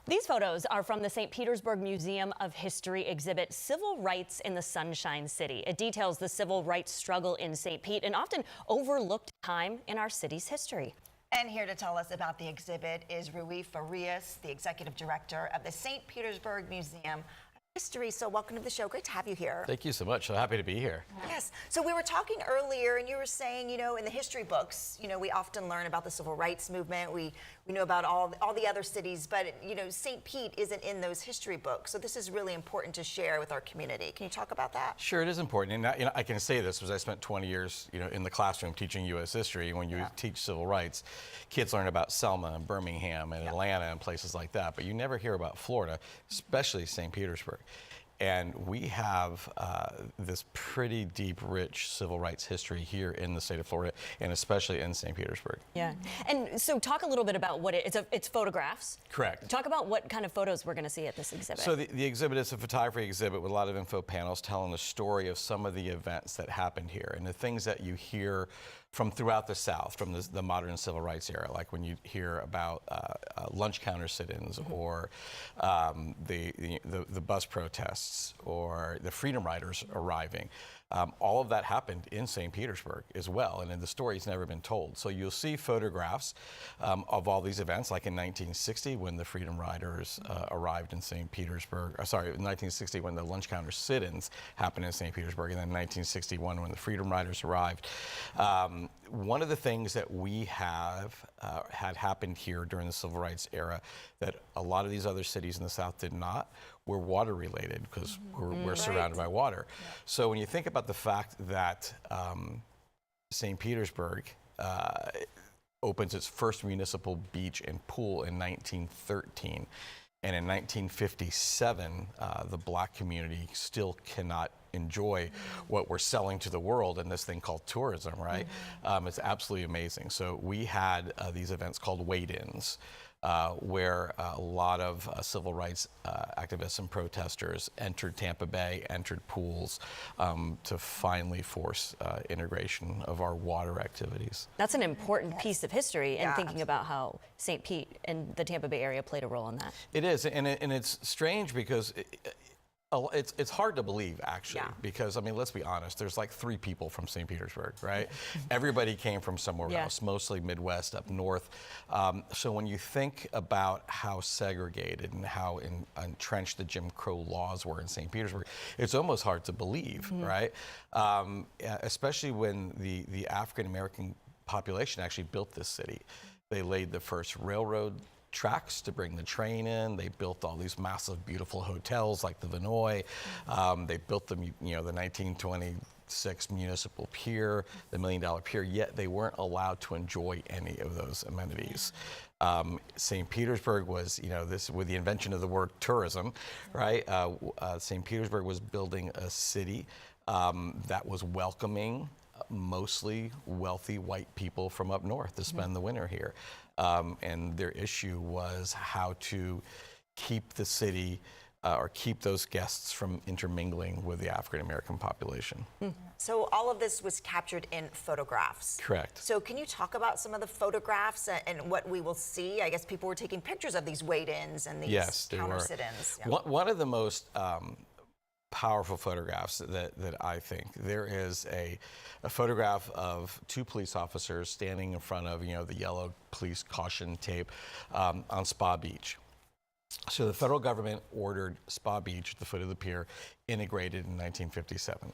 These photos are from the St. Petersburg Museum of History exhibit, Civil Rights in the Sunshine City. It details the civil rights struggle in St. Pete, an often overlooked time in our city's history. And here to tell us about the exhibit is Rui Farias, the executive director of the St. Petersburg Museum of History. So welcome to the show. Great to have you here. Thank you so much. So happy to be here. Yes. So we were talking earlier and you were saying, in the history books, we often learn about the civil rights movement. We know about all the other cities, but, St. Pete isn't in those history books. So this is really important to share with our community. Can you talk about that? Sure, it is important. And I can say this because I spent 20 years, in the classroom teaching U.S. history. When you teach civil rights, kids learn about Selma and Birmingham and Atlanta and places like that. But you never hear about Florida, especially St. Petersburg. And we have this pretty deep, rich civil rights history here in the state of Florida, and especially in St. Petersburg. Yeah. And so talk a little bit about what it's photographs. Correct. Talk about what kind of photos we're going to see at this exhibit. So the exhibit is a photography exhibit with a lot of info panels telling the story of some of the events that happened here and the things that you hear from throughout the South, from the modern civil rights era, like when you hear about lunch counter sit-ins or the bus protests or the Freedom Riders arriving. All of that happened in St. Petersburg as well, and the story's never been told. So you'll see photographs of all these events, like in 1960 when the Freedom Riders arrived in St. Petersburg. Sorry, in 1960 when the lunch counter sit-ins happened in St. Petersburg, and then 1961 when the Freedom Riders arrived. One of the things that we have had happened here during the civil rights era that a lot of these other cities in the South did not were water related, because we're surrounded by water. Yeah. So when you think about the fact that St. Petersburg opens its first municipal beach and pool in 1913, and in 1957, the black community still cannot enjoy what we're selling to the world in this thing called tourism, right? It's absolutely amazing. So we had these events called wade-ins, where a lot of civil rights activists and protesters entered Tampa Bay, entered pools to finally force integration of our water activities. That's an important piece of history, and thinking about how St. Pete and the Tampa Bay area played a role in that. It is, and it's strange because it's hard to believe, actually, because, I mean, let's be honest, there's like 3 people from St. Petersburg, right? Everybody came from somewhere else, mostly Midwest, up north. So when you think about how segregated and how entrenched the Jim Crow laws were in St. Petersburg, it's almost hard to believe, right? Especially when the African-American population actually built this city. They laid the first railroad tracks to bring the train in. They built all these massive, beautiful hotels like the Vinoy. They built the 1926 municipal pier, the $1 million pier, yet they weren't allowed to enjoy any of those amenities. St. Petersburg was, this with the invention of the word tourism, right? St. Petersburg was building a city that was welcoming mostly wealthy white people from up north to spend the winter here. And their issue was how to keep the city or keep those guests from intermingling with the African-American population. So all of this was captured in photographs. Correct. So can you talk about some of the photographs and what we will see? I guess people were taking pictures of these wade-ins and these counter sit-ins. One of the most powerful photographs that I think, there is a photograph of 2 police officers standing in front of, the yellow police caution tape on Spa Beach. So the federal government ordered Spa Beach at the foot of the pier integrated in 1957.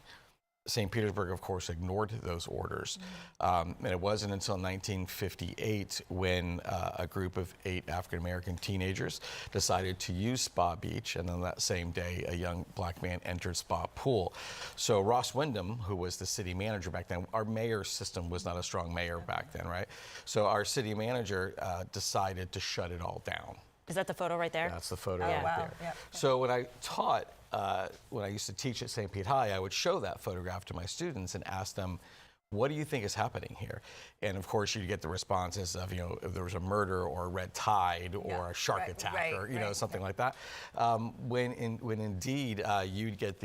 St. Petersburg, of course, ignored those orders. And it wasn't until 1958 when a group of 8 African-American teenagers decided to use Spa Beach, and then that same day, a young black man entered Spa Pool. So Ross Wyndham, who was the city manager back then, our mayor system was not a strong mayor back then, right? So our city manager decided to shut it all down. Is that the photo right there? That's the photo right there. Yeah. So when I taught, when I used to teach at St. Pete High, I would show that photograph to my students and ask them, what do you think is happening here? And of course, you get the responses of, if there was a murder or a red tide or a shark attack or, something like that. When indeed you'd get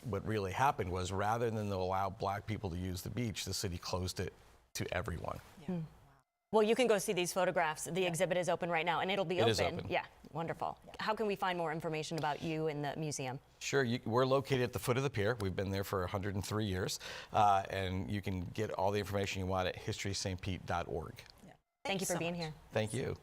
what really happened was, rather than allow black people to use the beach, the city closed it to everyone. Well, you can go see these photographs. The exhibit is open right now, and it'll be open. It is open. Yeah. Wonderful. How can we find more information about you and the museum? Sure, we're located at the foot of the pier. We've been there for 103 years, and you can get all the information you want at historystpete.org. Thank you for being here. Thank you.